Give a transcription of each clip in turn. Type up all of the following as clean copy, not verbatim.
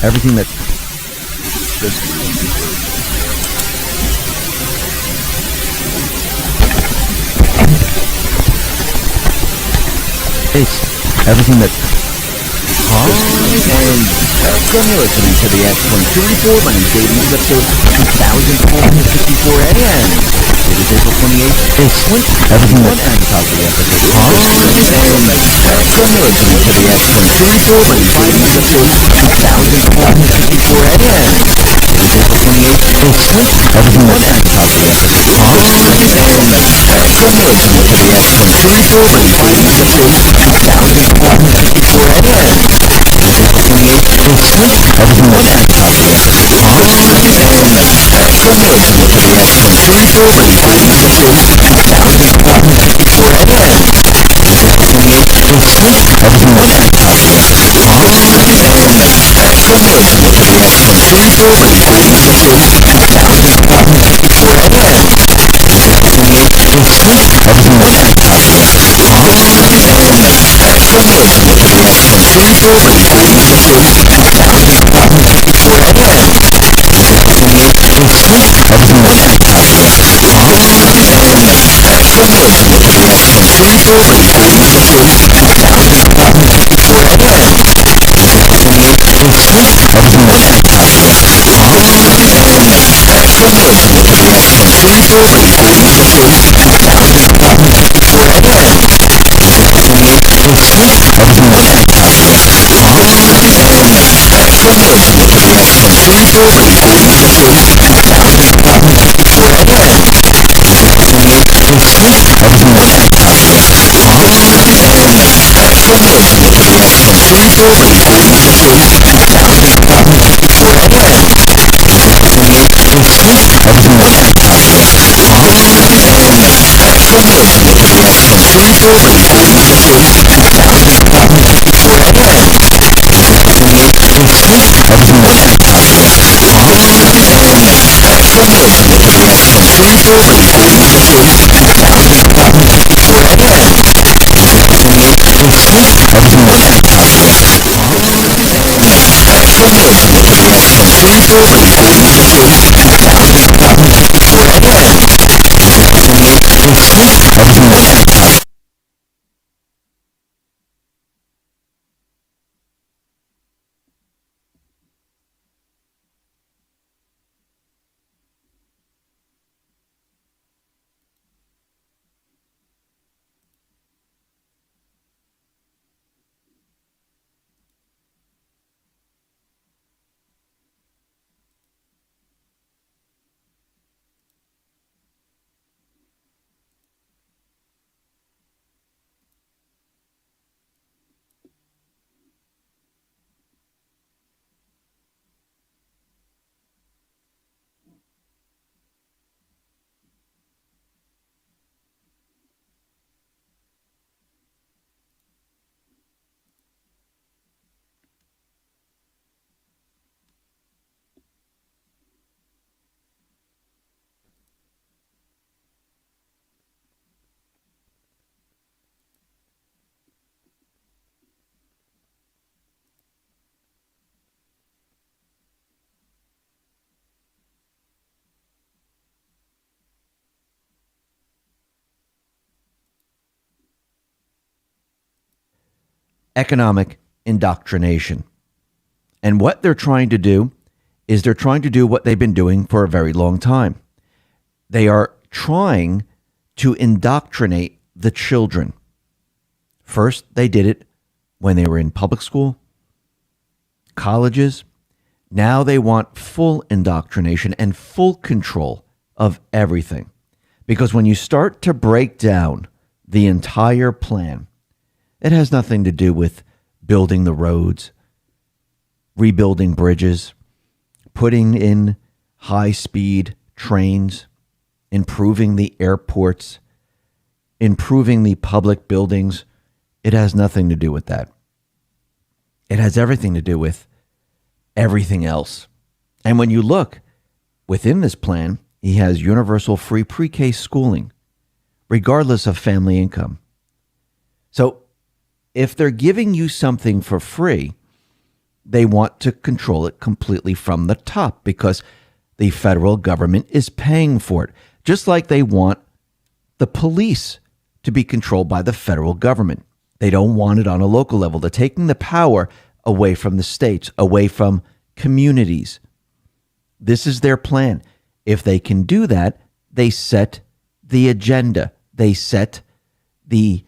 Everything that everything that and welcome, you're listening to the X22 Report. My name is Dave, and this is episode 2464 AM. It is April 28th. Everything that and top of the episode. And welcome, you're listening to the X22 Report. My name is Dave, and this is episode 2464 AM. It is April 28th. Everything that and top of the episode. And welcome, you're listening to the X22 Report. My name is Dave, and this is episode 2464 AM. April 28th, everything was and welcome, you're listening to the X22 Report. My name is Dave, and this is episode 2464 AM. April 28th, everything was and welcome, you're listening to the X22 Report. My name is Dave, and this is episode 2464 AM. April 28th, everything was and welcome, you're listening to the X22 Report. My name is Dave, and this is episode 2464 AM. April 28th, everything was and welcome, you're listening to the X22 Report. My name is Dave, and this is episode 2464 AM. April 28th, everything was and welcome, you're listening to the X22 Report. My name is Dave, and this is episode 2464 AM. April 28th, everything was and welcome, you're listening to the X22 Report. My name is Dave, and this is episode 2464 AM. April 28th, everything was and welcome, you're listening to the My name is Dave, and this is episode 2464 AM. April 28th, everything was and welcome, you're listening to the My name is Dave, and this is episode 2464 AM. April 28th, everything was and welcome, you're listening to the My name is Dave, and this is episode 2464 AM. April 28th, everything was and welcome, you're listening to the My name is Dave, and this is episode 2464 AM. April 28th, everything was and welcome. Economic indoctrination. And what they're trying to do is they're trying to do what they've been doing for a very long time. They are trying to indoctrinate the children. First, they did it when they were in public school, colleges. Now they want full indoctrination and full control of everything. Because when you start to break down the entire plan, it has nothing to do with building the roads, rebuilding bridges, putting in high-speed trains, improving the airports, improving the public buildings. It has nothing to do with that. It has everything to do with everything else. And when you look within this plan, he has universal free pre-K schooling, regardless of family income. So if they're giving you something for free, they want to control it completely from the top because the federal government is paying for it. Just like they want the police to be controlled by the federal government. They don't want it on a local level. They're taking the power away from the states, away from communities. This is their plan. If they can do that, they set the agenda. They set the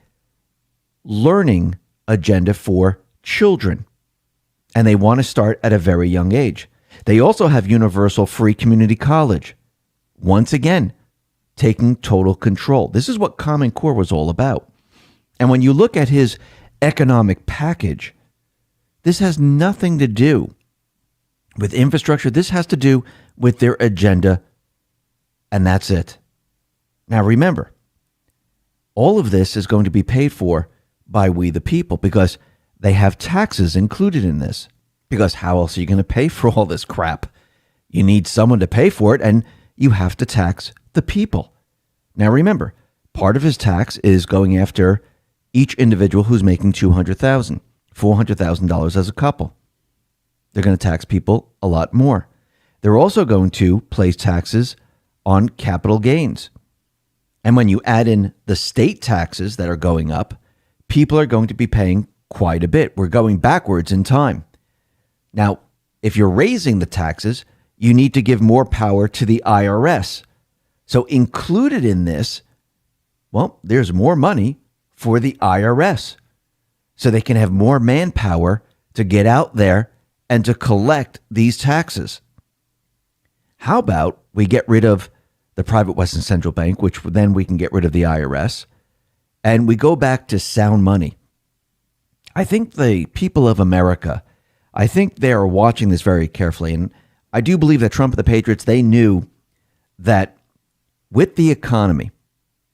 learning agenda for children. And they want to start at a very young age. They also have universal free community college. Once again, taking total control. This is what Common Core was all about. And when you look at his economic package, this has nothing to do with infrastructure. This has to do with their agenda, and that's it. Now remember, all of this is going to be paid for by we the people because they have taxes included in this. Because how else are you going to pay for all this crap? You need someone to pay for it, and you have to tax the people. Now remember, part of his tax is going after each individual who's making $200,000, $400,000 as a couple. They're going to tax people a lot more. They're also going to place taxes on capital gains. And when you add in the state taxes that are going up, people are going to be paying quite a bit. We're going backwards in time. Now, if you're raising the taxes, you need to give more power to the IRS. So included in this, well, there's more money for the IRS. So they can have more manpower to get out there and to collect these taxes. How about we get rid of the private Western Central Bank, which then we can get rid of the IRS, and we go back to sound money. I think the people of America, I think they are watching this very carefully. And I do believe that Trump and the Patriots, they knew that with the economy,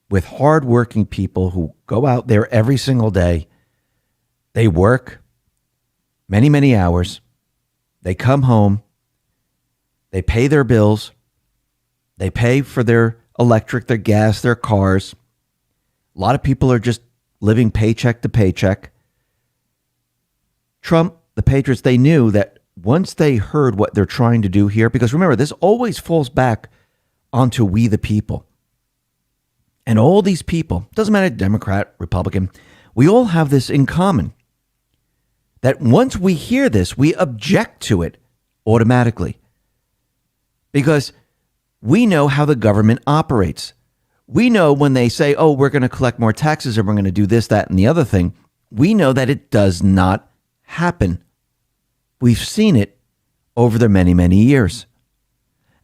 with hardworking people who go out there every single day, they work many, many hours. They come home. They pay their bills. They pay for their electric, their gas, their cars. A lot of people are just living paycheck to paycheck. Trump, the Patriots, they knew that once they heard what they're trying to do here, because remember, this always falls back onto we the people. And all these people, doesn't matter, Democrat, Republican, we all have this in common. That once we hear this, we object to it automatically. Because we know how the government operates. We know when they say, oh, we're going to collect more taxes and we're going to do this, that, and the other thing. We know that it does not happen. We've seen it over the many, many years.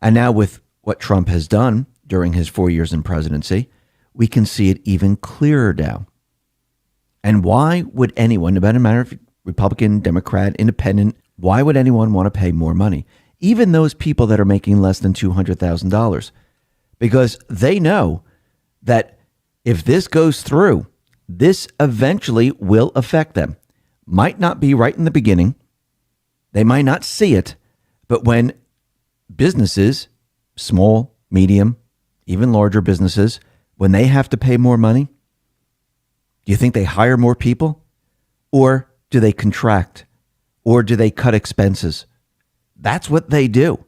And now with what Trump has done during his 4 years in presidency, we can see it even clearer now. And why would anyone, no matter if Republican, Democrat, Independent, why would anyone want to pay more money? Even those people that are making less than $200,000, because they know that if this goes through, this eventually will affect them. Might not be right in the beginning. They might not see it, but when businesses, small, medium, even larger businesses, when they have to pay more money, do you think they hire more people? Or do they contract? Or do they cut expenses? That's what they do.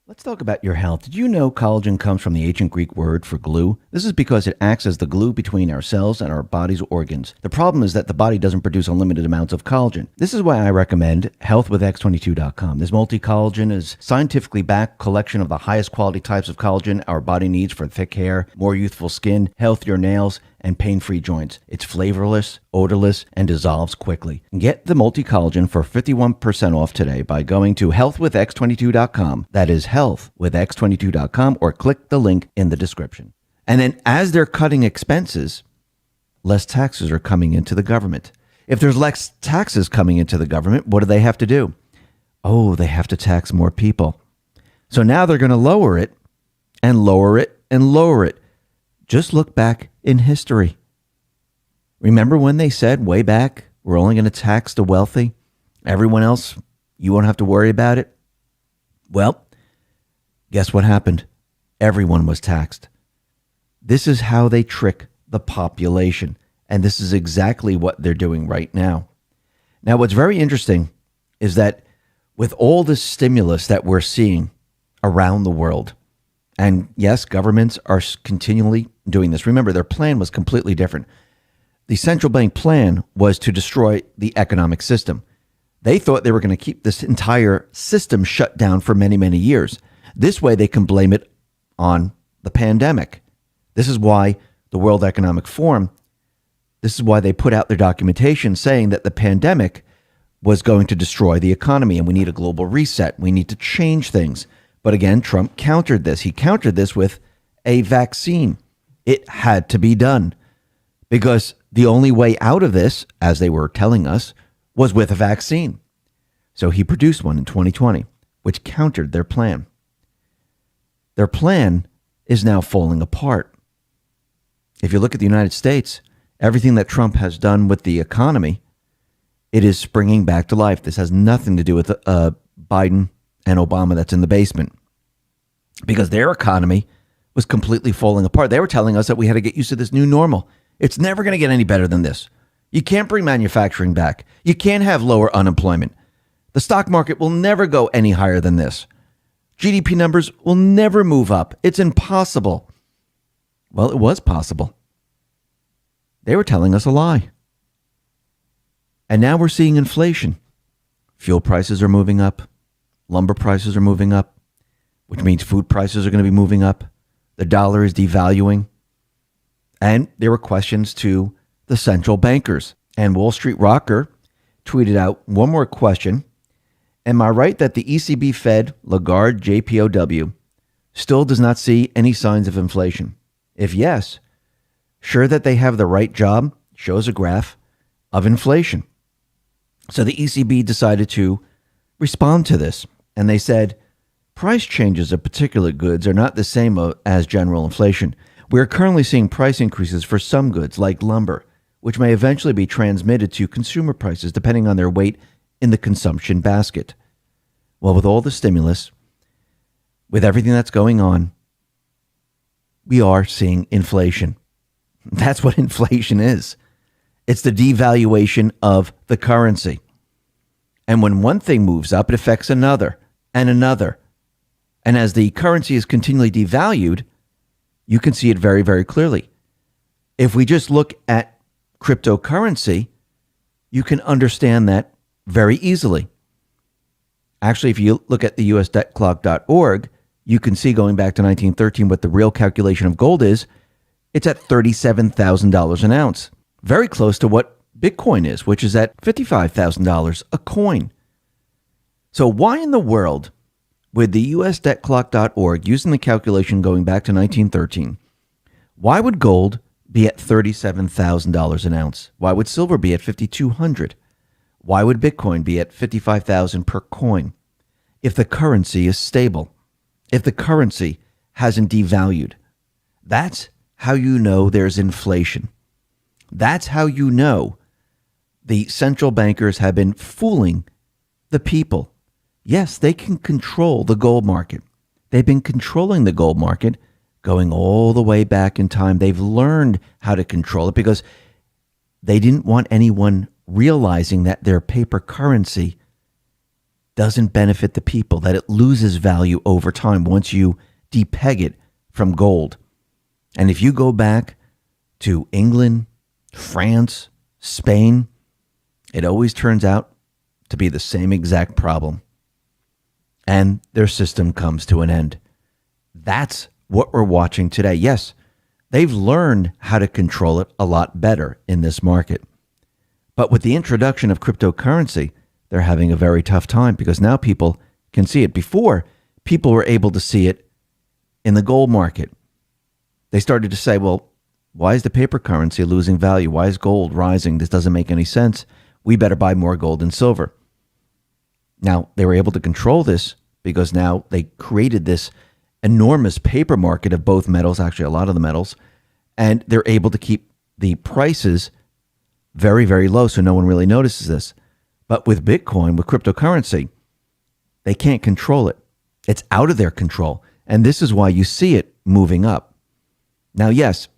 Let's talk about your health. Did you know collagen comes from the ancient Greek word for glue? This is because it acts as the glue between our cells and our body's organs. The problem is that the body doesn't produce unlimited amounts of collagen. This is why I recommend healthwithx22.com. This multi-collagen is scientifically backed collection of the highest quality types of collagen our body needs for thick hair, more youthful skin, healthier nails, and pain-free joints. It's flavorless, odorless, and dissolves quickly. Get the multi-collagen for 51% off today by going to healthwithx22.com. That is healthwithx22.com, or click the link in the description. And then as they're cutting expenses, less taxes are coming into the government. If there's less taxes coming into the government, what do they have to do? Oh, they have to tax more people. So now they're going to lower it and lower it and lower it. Just look back in history. Remember when they said way back, we're only going to tax the wealthy? Everyone else, you won't have to worry about it? Well, guess what happened? Everyone was taxed. This is how they trick the population. And this is exactly what they're doing right now. Now, what's very interesting is that with all this stimulus that we're seeing around the world, and yes, governments are continually doing this. Remember, their plan was completely different. The central bank plan was to destroy the economic system. They thought they were going to keep this entire system shut down for many, many years. This way, they can blame it on the pandemic. This is why the World Economic Forum, this is why they put out their documentation saying that the pandemic was going to destroy the economy and we need a global reset. We need to change things. But again, Trump countered this. He countered this with a vaccine. It had to be done because the only way out of this, as they were telling us, was with a vaccine. So he produced one in 2020, which countered their plan. Their plan is now falling apart. If you look at the United States, everything that Trump has done with the economy, it is springing back to life. This has nothing to do with Biden and Obama that's in the basement, because their economy was completely falling apart. They were telling us that we had to get used to this new normal. It's never going to get any better than this. You can't bring manufacturing back. You can't have lower unemployment. The stock market will never go any higher than this. GDP numbers will never move up. It's impossible. Well, it was possible. They were telling us a lie. And now we're seeing inflation. Fuel prices are moving up. Lumber prices are moving up, which means food prices are going to be moving up. The dollar is devaluing. And there were questions to the central bankers. And Wall Street Rocker tweeted out one more question. Am I right that the ECB Fed, Lagarde, JPOW, still does not see any signs of inflation? If yes, sure that they have the right job, shows a graph of inflation. So the ECB decided to respond to this. And they said, price changes of particular goods are not the same as general inflation. We are currently seeing price increases for some goods like lumber, which may eventually be transmitted to consumer prices depending on their weight in the consumption basket. Well, with all the stimulus, with everything that's going on, we are seeing inflation. That's what inflation is. It's the devaluation of the currency. And when one thing moves up, it affects another and another. And as the currency is continually devalued, you can see it very, very clearly. If we just look at cryptocurrency, you can understand that very easily. Actually, if you look at the usdebtclock.org, you can see going back to 1913 what the real calculation of gold is. It's at $37,000 an ounce. Very close to what Bitcoin is, which is at $55,000 a coin. So why in the world would the usdebtclock.org, using the calculation going back to 1913, why would gold be at $37,000 an ounce? Why would silver be at $5,200? Why would Bitcoin be at $55,000 per coin? If the currency is stable, if the currency hasn't devalued, that's how you know there's inflation. That's how you know the central bankers have been fooling the people. Yes, they can control the gold market. They've been controlling the gold market going all the way back in time. They've learned how to control it because they didn't want anyone realizing that their paper currency doesn't benefit the people, that it loses value over time once you depeg it from gold. And if you go back to England, France, Spain, it always turns out to be the same exact problem. And their system comes to an end. That's what we're watching today. Yes, They've learned how to control it a lot better in this market. But with the introduction of cryptocurrency, they're having a very tough time because now people can see it. Before, people were able to see it in the gold market. They started to say, well, why is the paper currency losing value? Why is gold rising? This doesn't make any sense. We better buy more gold and silver. Now, they were able to control this because now they created this enormous paper market of both metals, actually a lot of the metals, and they're able to keep the prices very, very low so no one really notices this. But with Bitcoin, with cryptocurrency, they can't control it. It's out of their control. And this is why you see it moving up. Now, yes,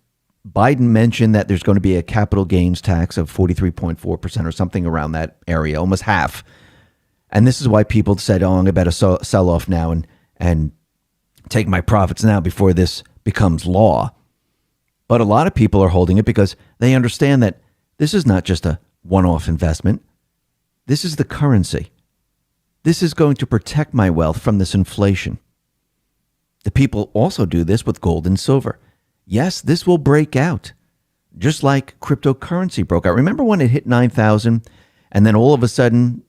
Biden mentioned that there's going to be a capital gains tax of 43.4% or something around that area, almost half. And this is why people said, oh, I better sell off now and take my profits now before this becomes law. But a lot of people are holding it because they understand that this is not just a one-off investment. This is the currency. This is going to protect my wealth from this inflation. The people also do this with gold and silver. Yes, this will break out, just like cryptocurrency broke out. Remember when it hit 9,000 and then all of a sudden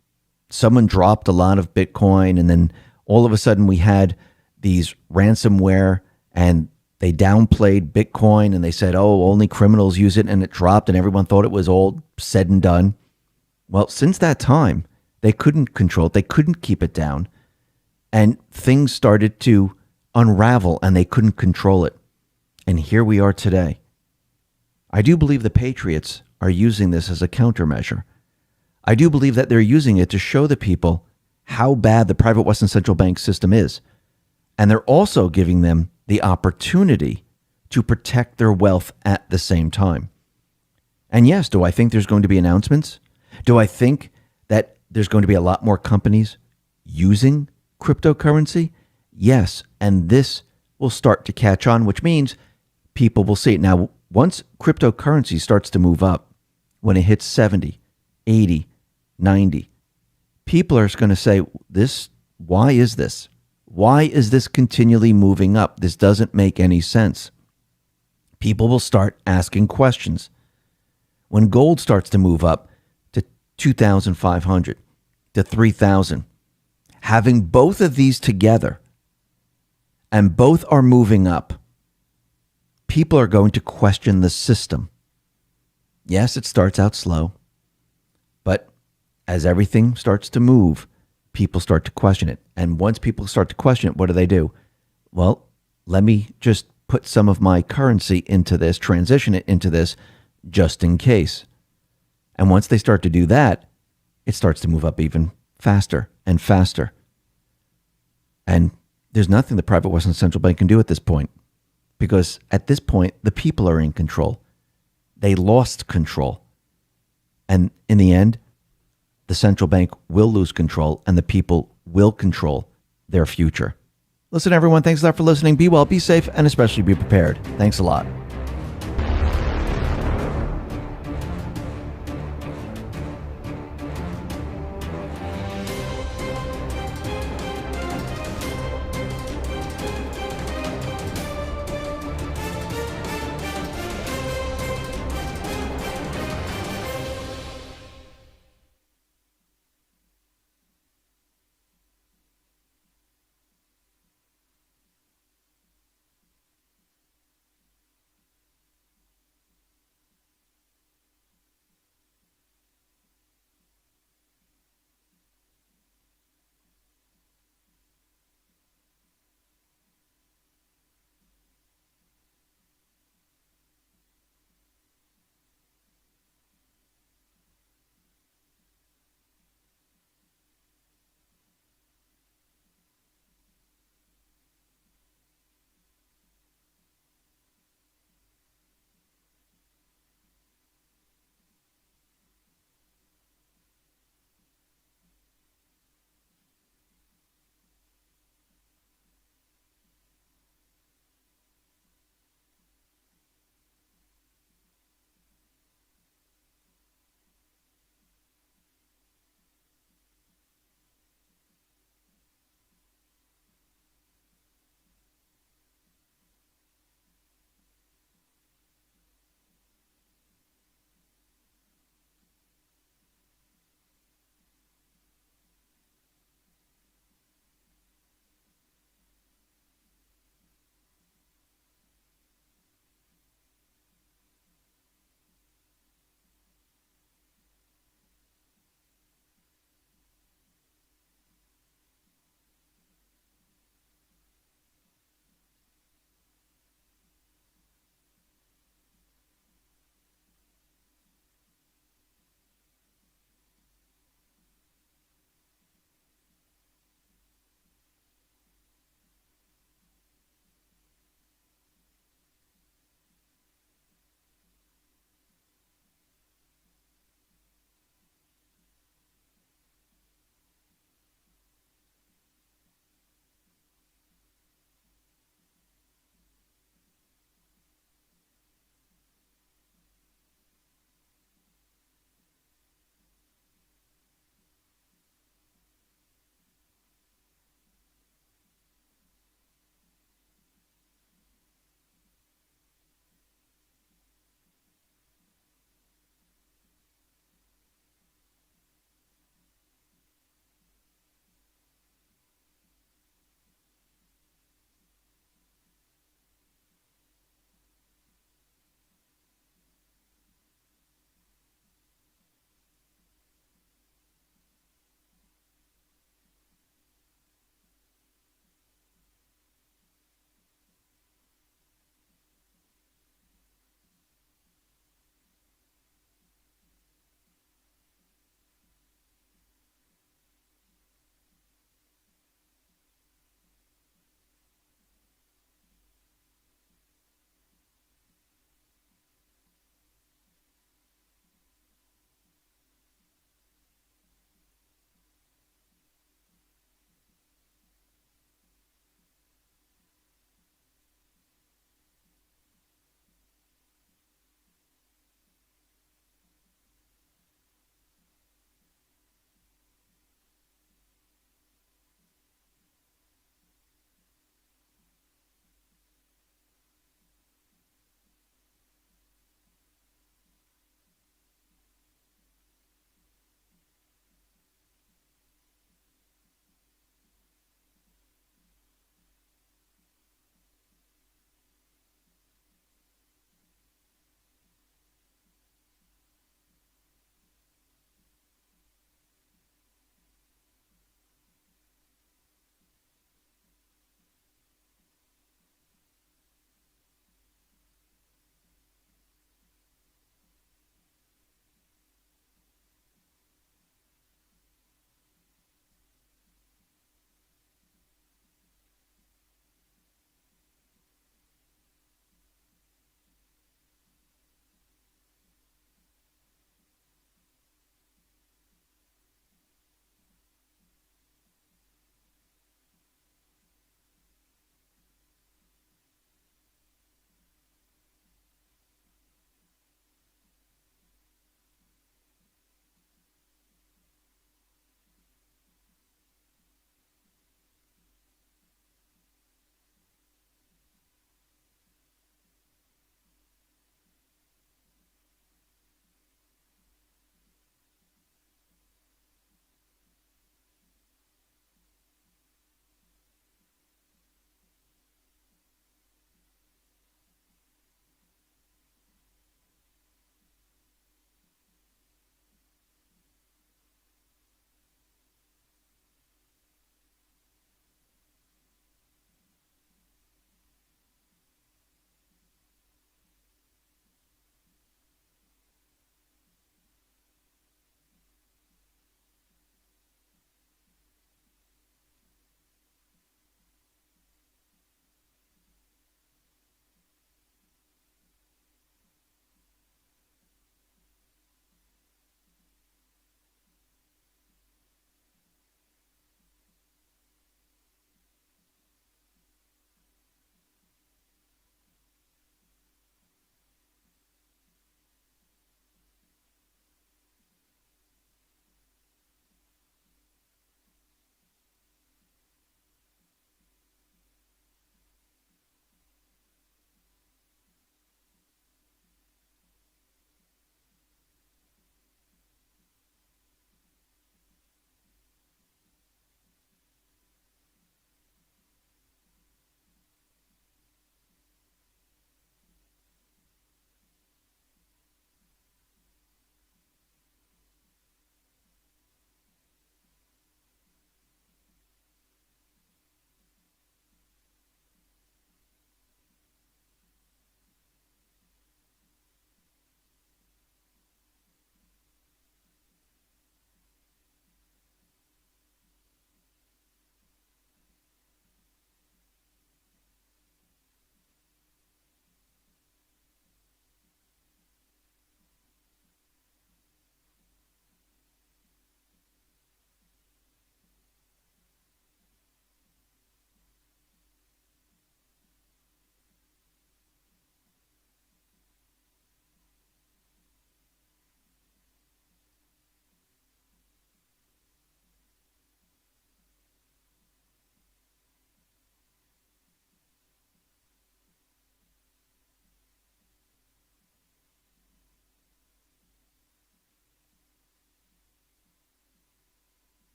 someone dropped a lot of Bitcoin and then all of a sudden we had these ransomware and they downplayed Bitcoin and they said, oh, only criminals use it, and it dropped and everyone thought it was all said and done. Well, since that time, they couldn't control it. They couldn't keep it down. And things started to unravel and they couldn't control it. And here we are today. I do believe the patriots are using this as a countermeasure. I do believe that they're using it to show the people how bad the private Western central bank system is. And they're also giving them the opportunity to protect their wealth at the same time. And yes, do I think there's going to be announcements? Do I think that there's going to be a lot more companies using cryptocurrency? Yes, and this will start to catch on, which means people will see it. Now, once cryptocurrency starts to move up, when it hits 70, 80, 90, people are going to say, why is this? Why is this continually moving up? This doesn't make any sense. People will start asking questions. When gold starts to move up to 2,500 to 3,000, having both of these together and both are moving up, people are going to question the system. Yes, it starts out slow, but as everything starts to move, people start to question it. And once people start to question it, what do? Well, let me just put some of my currency into this, transition it into this, just in case. And once they start to do that, it starts to move up even faster and faster. And there's nothing the private Western central bank can do at this point, because at this point, the people are in control. They lost control. And in the end, the central bank will lose control and the people will control their future. Listen, everyone, thanks a lot for listening. Be well, be safe, and especially be prepared. Thanks a lot.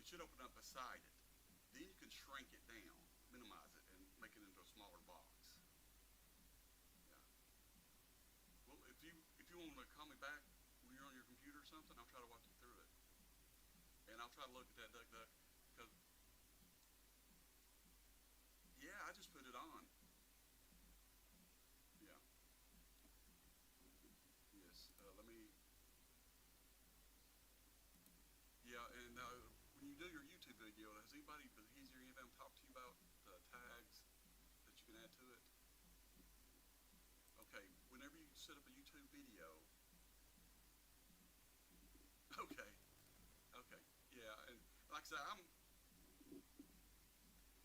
should open up beside it. Then you can shrink it down, minimize it, and make it into a smaller box. Yeah. Well, if you want to call me back when you're on your computer or something, I'll try to walk you through it. And I'll try to look at that duck, because, yeah, I just put it on. Yeah. Yes, let me, yeah, and when you do your YouTube video, has anybody talked to you about the tags that you can add to it? Okay, whenever you set up a YouTube video, okay, yeah, and like I said, I'm,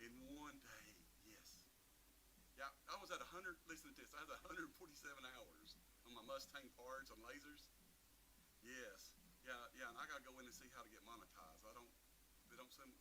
in one day, yes. Yeah, I was at 100, listen to this, I was at 147 hours on my Mustang parts on lasers. Yes, yeah, and I gotta go in and see how to get monetized. They don't send